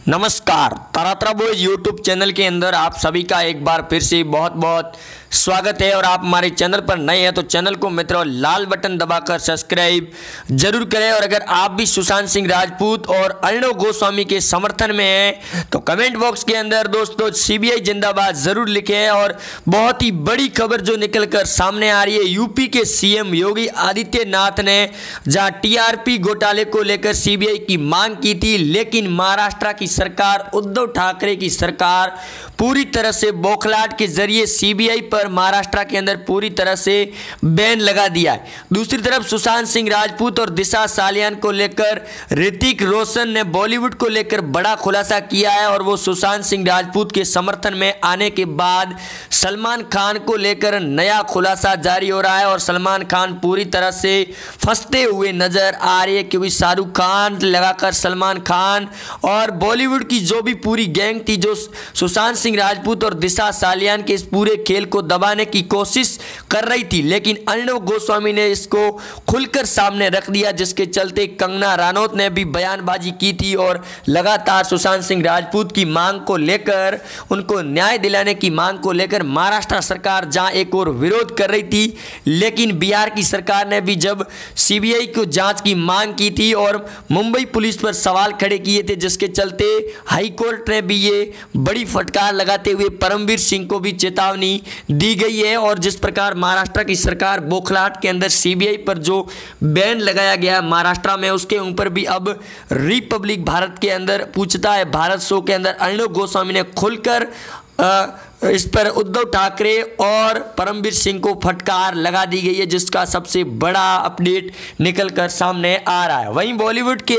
नमस्कार, तरातरा boys YouTube channel के अंदर आप सभी का एक बार फिर से बहुत बहुत स्वागत है। और आप हमारे चैनल पर नए हैं तो चैनल को मित्रों लाल बटन दबाकर सब्सक्राइब जरूर करें। और अगर आप भी सुशांत सिंह राजपूत और अर्णव गोस्वामी के समर्थन में हैं तो कमेंट बॉक्स के अंदर दोस्तों सीबीआई जिंदाबाद जरूर लिखें। और बहुत ही बड़ी खबर जो निकलकर सामने आ रही है, यूपी के सीएम योगी आदित्यनाथ ने जहां टीआरपी घोटाले को लेकर सीबीआई की मांग की थी, लेकिन महाराष्ट्र की सरकार, उद्धव ठाकरे की सरकार पूरी तरह से बौखलाहट के जरिए सीबीआई पर महाराष्ट्र के अंदर पूरी तरह से बैन लगा दिया है। दूसरी तरफ सुशांत सिंह राजपूत और दिशा सालियान को लेकर ऋतिक रोशन ने बॉलीवुड को लेकर बड़ा खुलासा किया है। और वो सुशांत सिंह राजपूत के समर्थन में आने के बाद सलमान खान को लेकर नया खुलासा जारी हो रहा है। और सलमान खान पूरी तरह से फंसते हुए नजर आ रही है, क्योंकि शाहरुख खान लगाकर सलमान खान और बॉलीवुड की जो भी पूरी गैंग थी जो सुशांत सिंह राजपूत और दिशा सालियान के इस पूरे खेल को दबाने की कोशिश कर रही थी, लेकिन अर्णव गोस्वामी ने इसको खुलकर सामने रख दिया, जिसके चलते कंगना रनौत ने भी बयानबाजी की थी और लगातार सुशांत सिंह राजपूत की मांग को लेकर, उनको न्याय दिलाने की मांग को लेकर महाराष्ट्र सरकार जहां एक और विरोध कर रही थी, लेकिन बिहार की सरकार ने भी जब सीबीआई को जांच की मांग की थी और मुंबई पुलिस पर सवाल खड़े किए थे, जिसके चलते हाई कोर्ट ने भी ये बड़ी फटकार लगाते हुए परमवीर सिंह को भी चेतावनी दी गई है। और जिस प्रकार महाराष्ट्र की सरकार बौखलाहट के अंदर सीबीआई पर जो बैन लगाया गया महाराष्ट्र में, उसके ऊपर भी अब रिपब्लिक भारत के अंदर पूछता है भारत शो के अंदर अर्णव गोस्वामी ने खुलकर इस पर उद्धव ठाकरे और परमवीर सिंह को फटकार लगा दी गई है, जिसका सबसे बड़ा अपडेट निकलकर सामने आ रहा है। वहीं बॉलीवुड के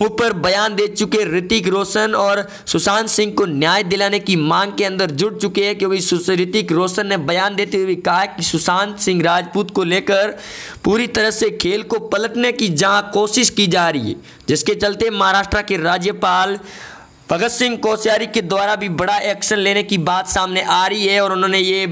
ऊपर बयान दे चुके ऋतिक रोशन और सुशांत सिंह को न्याय दिलाने की मांग के अंदर जुट चुके हैं, क्योंकि ऋतिक रोशन ने बयान देते हुए कहा कि सुशांत सिंह राजपूत को लेकर पूरी तरह से खेल को पलटने की जहां कोशिश की जा रही है, जिसके चलते महाराष्ट्र के राज्यपाल भगत सिंह कोश्यारी के द्वारा भी बड़ा एक्शन लेने की बात सामने आ रही है। और उन्होंने ये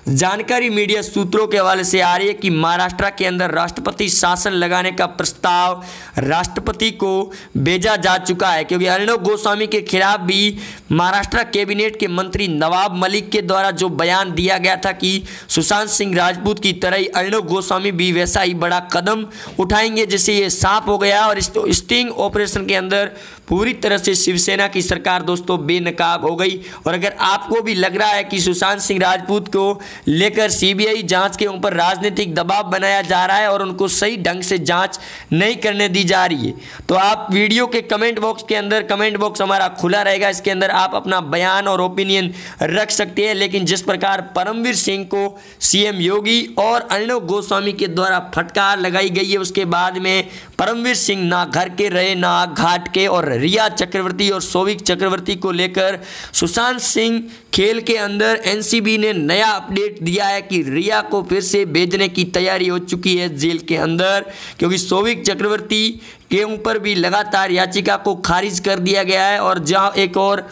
जानकारी मीडिया सूत्रों के हवाले से आ रही है कि महाराष्ट्र के अंदर राष्ट्रपति शासन लगाने का प्रस्ताव राष्ट्रपति को भेजा जा चुका है, क्योंकि अर्णव गोस्वामी के खिलाफ भी महाराष्ट्र कैबिनेट के मंत्री नवाब मलिक के द्वारा जो बयान दिया गया था कि सुशांत सिंह राजपूत की तरह ही अर्णव गोस्वामी भी वैसा ही बड़ा कदम उठाएंगे, जिससे ये साफ हो गया। और स्टिंग ऑपरेशन के अंदर पूरी तरह से शिवसेना की सरकार दोस्तों बेनकाब हो गई। और अगर आपको भी लग रहा है कि सुशांत सिंह राजपूत को लेकर सीबीआई जांच के ऊपर राजनीतिक दबाव बनाया जा रहा है और उनको सही ढंग से जांच नहीं करने दी जा रही है, तो आप वीडियो के कमेंट बॉक्स के अंदर, कमेंट बॉक्स हमारा खुला रहेगा, इसके अंदर आप अपना बयान और ओपिनियन रख सकते हैं। लेकिन जिस प्रकार परमवीर सिंह को सीएम योगी और अर्णव गोस्वामी के द्वारा फटकार लगाई गई है, उसके बाद में परमवीर सिंह ना घर के रहे ना घाट के, और रिया चक्रवर्ती और सौविक चक्रवर्ती को लेकर सुशांत सिंह खेल के अंदर एनसीबी ने नया अपडेट दिया है कि रिया को फिर से भेजने की तैयारी हो चुकी है जेल के अंदर, क्योंकि सौविक चक्रवर्ती के ऊपर भी लगातार याचिका को खारिज कर दिया गया है। और जहां एक और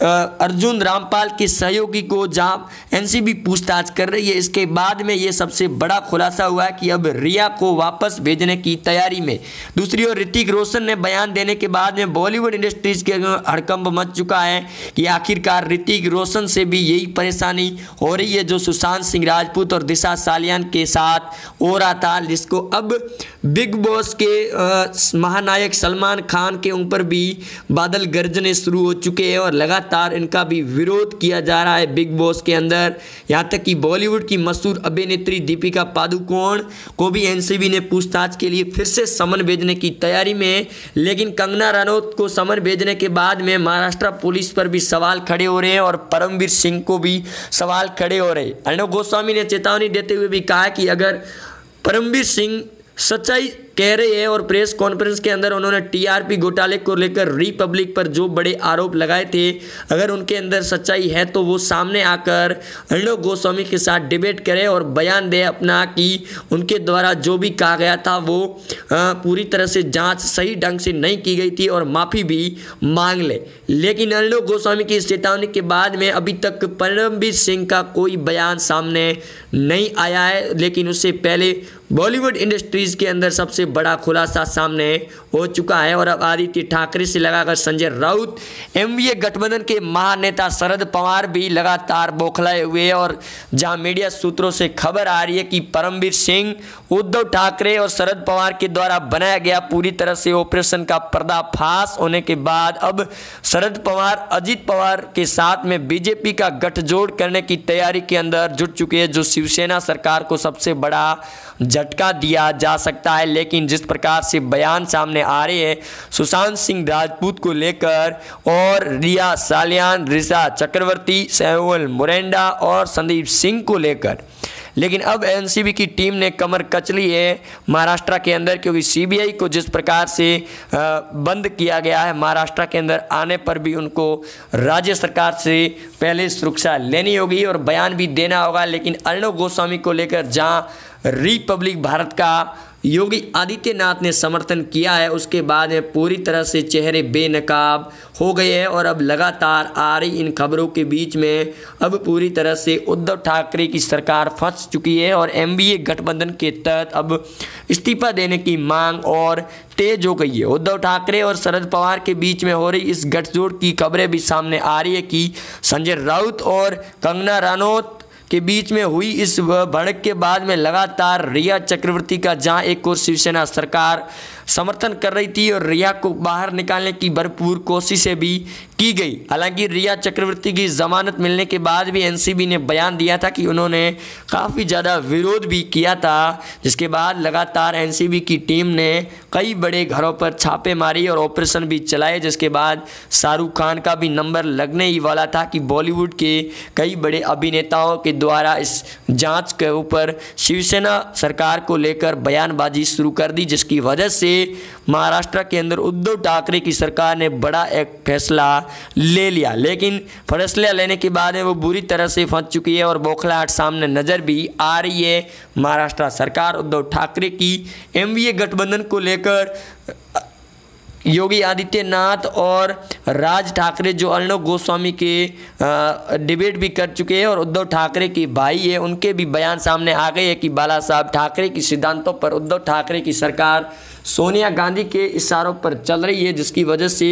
अर्जुन रामपाल के सहयोगी को जहां एनसीबी पूछताछ कर रही है, इसके बाद में ये सबसे बड़ा खुलासा हुआ है कि अब रिया को वापस भेजने की तैयारी में। दूसरी ओर ऋतिक रोशन ने बयान देने के बाद में बॉलीवुड इंडस्ट्रीज के हड़कंप मच चुका है कि आखिरकार ऋतिक रोशन से भी यही परेशानी हो रही है जो सुशांत सिंह राजपूत और दिशा सालियान के साथ हो रहा था, जिसको अब बिग बॉस के महानायक सलमान खान के ऊपर भी बादल गरजने शुरू हो चुके हैं और लगातार इनका भी विरोध किया जा रहा है बिग बॉस के अंदर। यहां तक कि बॉलीवुड की मशहूर अभिनेत्री दीपिका पादुकोण को भी एनसीबी ने पूछताछ के लिए फिर से समन भेजने की तैयारी में, लेकिन कंगना रनौत को समन भेजने के बाद में महाराष्ट्र पुलिस पर भी सवाल खड़े हो रहे हैं और परमवीर सिंह को भी सवाल खड़े हो रहे हैं। अर्णव गोस्वामी ने चेतावनी देते हुए भी कहा कि अगर परमवीर सिंह सच्चाई कह रहे हैं, और प्रेस कॉन्फ्रेंस के अंदर उन्होंने टीआरपी घोटाले को लेकर रिपब्लिक पर जो बड़े आरोप लगाए थे, अगर उनके अंदर सच्चाई है तो वो सामने आकर अर्णव गोस्वामी के साथ डिबेट करें और बयान दे अपना कि उनके द्वारा जो भी कहा गया था वो पूरी तरह से जांच सही ढंग से नहीं की गई थी और माफ़ी भी मांग ले। लेकिन अर्णव गोस्वामी की इस चेतावनी के बाद में अभी तक परमवीर सिंह का कोई बयान सामने नहीं आया है। लेकिन उससे पहले बॉलीवुड इंडस्ट्रीज़ के अंदर सबसे सबसे बड़ा खुलासा सामने हो चुका है और अब आदित्य ठाकरे से लगाकर संजय राउत, एनडीए गठबंधन के महानेता शरद पवार भी लगातार बौखलाए हुए हैं। और जहां मीडिया सूत्रों से खबर आ रही है कि परमवीर सिंह, उद्धव ठाकरे और शरद पवार के द्वारा बनाया गया पूरी तरह से ऑपरेशन का पर्दाफाश होने के बाद अब शरद पवार अजित पवार के साथ में बीजेपी का गठजोड़ करने की तैयारी के अंदर जुट चुके हैं, जो शिवसेना सरकार को सबसे बड़ा झटका दिया जा सकता है। लेकिन जिस प्रकार से बयान सामने आ रहे हैं सुशांत सिंह राजपूत को लेकर और रिया सालियान, ऋषा चक्रवर्ती, सैमुअल मोरेंडा और संदीप सिंह को लेकर, लेकिन अब एनसीबी की टीम ने कमर कस ली है महाराष्ट्र के अंदर, क्योंकि सीबीआई को जिस प्रकार से बंद किया गया है महाराष्ट्र के अंदर आने पर भी उनको राज्य सरकार से पहले सुरक्षा लेनी होगी और बयान भी देना होगा। लेकिन अर्णव गोस्वामी को लेकर जहां रिपब्लिक भारत का योगी आदित्यनाथ ने समर्थन किया है, उसके बाद में पूरी तरह से चेहरे बेनकाब हो गए हैं और अब लगातार आ रही इन खबरों के बीच में अब पूरी तरह से उद्धव ठाकरे की सरकार फंस चुकी है और एनडीए गठबंधन के तहत अब इस्तीफा देने की मांग और तेज हो गई है। उद्धव ठाकरे और शरद पवार के बीच में हो रही इस गठजोड़ की खबरें भी सामने आ रही है कि संजय राउत और कंगना रनौत के बीच में हुई इस भड़क के बाद में लगातार रिया चक्रवर्ती का जहां एक और शिवसेना सरकार समर्थन कर रही थी और रिया को बाहर निकालने की भरपूर कोशिशें भी की गई। हालांकि रिया चक्रवर्ती की जमानत मिलने के बाद भी एनसीबी ने बयान दिया था कि उन्होंने काफ़ी ज़्यादा विरोध भी किया था, जिसके बाद लगातार एनसीबी की टीम ने कई बड़े घरों पर छापे मारी और ऑपरेशन भी चलाए, जिसके बाद शाहरुख खान का भी नंबर लगने ही वाला था कि बॉलीवुड के कई बड़े अभिनेताओं के द्वारा इस जांच के ऊपर शिवसेना सरकार को लेकर बयानबाजी शुरू कर दी, जिसकी वजह से महाराष्ट्र के अंदर उद्धव ठाकरे की सरकार ने बड़ा एक फैसला ले लिया। लेकिन फैसला लेने के बाद वो बुरी तरह से फंस चुकी है और बौखलाहट सामने नजर भी आ रही है। महाराष्ट्र सरकार उद्धव ठाकरे की एनडीए गठबंधन को लेकर योगी आदित्यनाथ और राज ठाकरे जो अर्णव गोस्वामी के डिबेट भी कर चुके हैं और उद्धव ठाकरे के भाई है, उनके भी बयान सामने आ गए हैं कि बाला साहब ठाकरे की सिद्धांतों पर उद्धव ठाकरे की सरकार सोनिया गांधी के इशारों पर चल रही है, जिसकी वजह से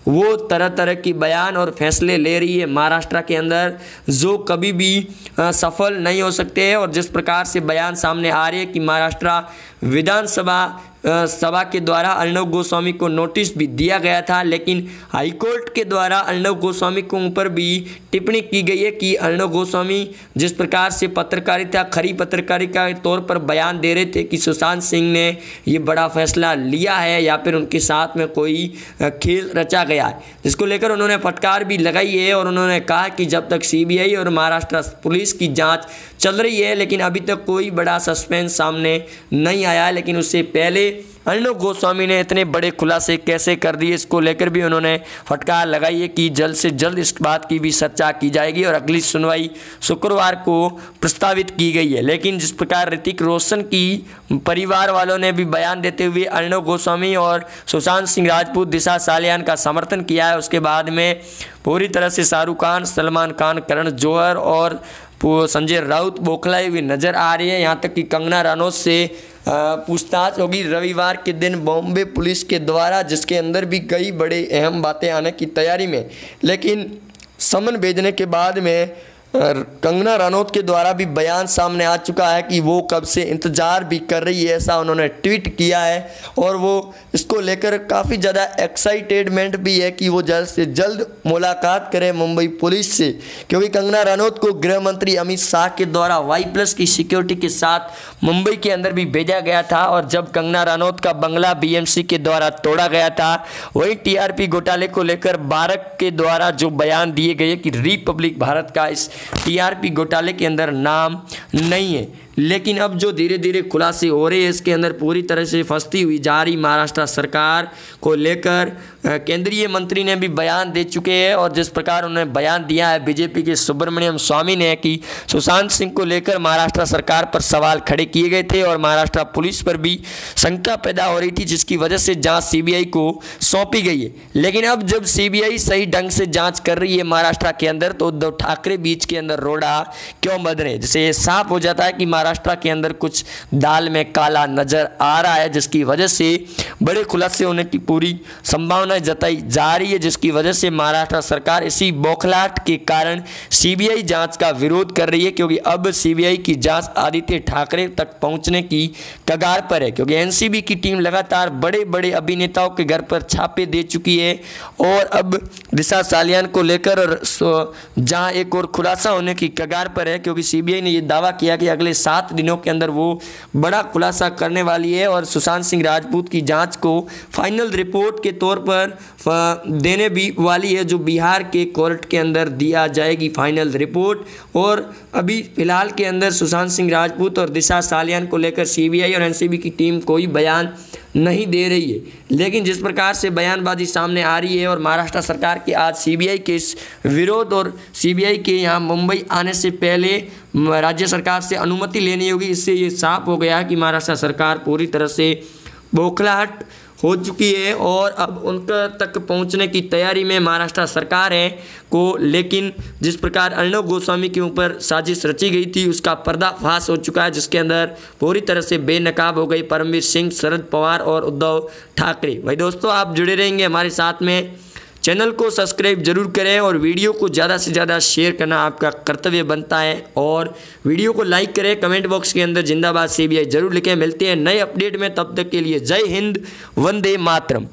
वो तरह तरह की बयान और फैसले ले रही है महाराष्ट्र के अंदर जो कभी भी सफल नहीं हो सकते हैं। और जिस प्रकार से बयान सामने आ रहे हैं कि महाराष्ट्र विधानसभा सभा के द्वारा अर्णव गोस्वामी को नोटिस भी दिया गया था, लेकिन हाईकोर्ट के द्वारा अर्णव गोस्वामी के ऊपर भी टिप्पणी की गई है कि अर्णव गोस्वामी जिस प्रकार से पत्रकारिता खरी पत्रकारिता के तौर पर बयान दे रहे थे कि सुशांत सिंह ने ये बड़ा फैसला लिया है या फिर उनके साथ में कोई खेल रचा गया है, जिसको लेकर उन्होंने फटकार भी लगाई है और उन्होंने कहा कि जब तक सीबीआई और महाराष्ट्र पुलिस की जाँच चल रही है, लेकिन अभी तक कोई बड़ा सस्पेंस सामने नहीं आया है। लेकिन उससे पहले अर्णव गोस्वामी ने इतने बड़े खुलासे कैसे कर दिए, इसको लेकर भी उन्होंने फटकार लगाई है कि जल्द से जल्द इस बात की भी चर्चा की जाएगी और अगली सुनवाई शुक्रवार को प्रस्तावित की गई है। लेकिन जिस प्रकार ऋतिक रोशन की परिवार वालों ने भी बयान देते हुए अर्णव गोस्वामी और सुशांत सिंह राजपूत, दिशा सालियान का समर्थन किया है, उसके बाद में पूरी तरह से शाहरुख खान, सलमान खान, करण जौहर और संजय राउत बौखलाए हुए नजर आ रही है। यहाँ तक कि कंगना रनौत से पूछताछ होगी रविवार के दिन बॉम्बे पुलिस के द्वारा, जिसके अंदर भी कई बड़े अहम बातें आने की तैयारी में। लेकिन समन भेजने के बाद में कंगना रनौत के द्वारा भी बयान सामने आ चुका है कि वो कब से इंतज़ार भी कर रही है, ऐसा उन्होंने ट्वीट किया है और वो इसको लेकर काफ़ी ज़्यादा एक्साइटेडमेंट भी है कि वो जल्द से जल्द मुलाकात करें मुंबई पुलिस से, क्योंकि कंगना रनौत को गृह मंत्री अमित शाह के द्वारा Y+ की सिक्योरिटी के साथ मुंबई के अंदर भी भेजा गया था। और जब कंगना रनौत का बंगला BMC के द्वारा तोड़ा गया था, वही TRP घोटाले को लेकर भारत के द्वारा जो बयान दिए गए कि रिपब्लिक भारत का इस TRP घोटाले के अंदर नाम नहीं है। लेकिन अब जो धीरे धीरे खुलासे हो रहे हैं इसके अंदर पूरी तरह से फंसती हुई जा रही महाराष्ट्र सरकार को लेकर केंद्रीय मंत्री ने भी बयान दे चुके हैं और जिस प्रकार उन्होंने बयान दिया है बीजेपी के सुब्रमण्यम स्वामी ने कि सुशांत सिंह को लेकर महाराष्ट्र सरकार पर सवाल खड़े किए गए थे और महाराष्ट्र पुलिस पर भी शंका पैदा हो रही थी, जिसकी वजह से जांच CBI को सौंपी गई है। लेकिन अब जब CBI सही ढंग से जांच कर रही है महाराष्ट्र के अंदर, तो उद्धव ठाकरे बीच के अंदर रोड़ा क्यों बंध रहे, जिससे ये साफ हो जाता है कि महाराष्ट्र महाराष्ट्र के अंदर कुछ दाल में काला नजर आ रहा है, जिसकी वजह से बड़े खुलासे होने की पूरी संभावनाएं जताई जा रही है, जिसकी वजह से महाराष्ट्र सरकार इसी बौखलाहट के कारण सीबीआई जांच का विरोध कर रही है, क्योंकि अब सीबीआई की जांच आदित्य ठाकरे तक पहुंचने की कगार पर है। क्योंकि एनसीबी की टीम लगातार बड़े बड़े अभिनेताओं के घर पर छापे दे चुकी है और अब दिशा सालियान को लेकर और जहां एक और खुलासा होने की कगार पर है, क्योंकि सीबीआई ने यह दावा किया कि अगले 7 दिनों के अंदर वो बड़ा खुलासा करने वाली है और सुशांत सिंह राजपूत की जांच को फाइनल रिपोर्ट के तौर पर देने भी वाली है, जो बिहार के कोर्ट के अंदर दिया जाएगी फाइनल रिपोर्ट। और अभी फिलहाल के अंदर सुशांत सिंह राजपूत और दिशा सालियान को लेकर सीबीआई और एनसीबी की टीम कोई बयान नहीं दे रही है, लेकिन जिस प्रकार से बयानबाजी सामने आ रही है और महाराष्ट्र सरकार के आज सीबीआई के इस विरोध और सीबीआई के यहाँ मुंबई आने से पहले राज्य सरकार से अनुमति लेनी होगी, इससे ये साफ हो गया कि महाराष्ट्र सरकार पूरी तरह से बौखलाहट हो चुकी है और अब उनका तक पहुंचने की तैयारी में महाराष्ट्र सरकार है को। लेकिन जिस प्रकार अर्णव गोस्वामी के ऊपर साजिश रची गई थी उसका पर्दाफाश हो चुका है, जिसके अंदर पूरी तरह से बेनकाब हो गई परमवीर सिंह, शरद पवार और उद्धव ठाकरे। भाई दोस्तों, आप जुड़े रहेंगे हमारे साथ में, चैनल को सब्सक्राइब जरूर करें और वीडियो को ज़्यादा से ज़्यादा शेयर करना आपका कर्तव्य बनता है और वीडियो को लाइक करें, कमेंट बॉक्स के अंदर जिंदाबाद सीबीआई जरूर लिखें। मिलते हैं नए अपडेट में, तब तक के लिए जय हिंद, वंदे मातरम।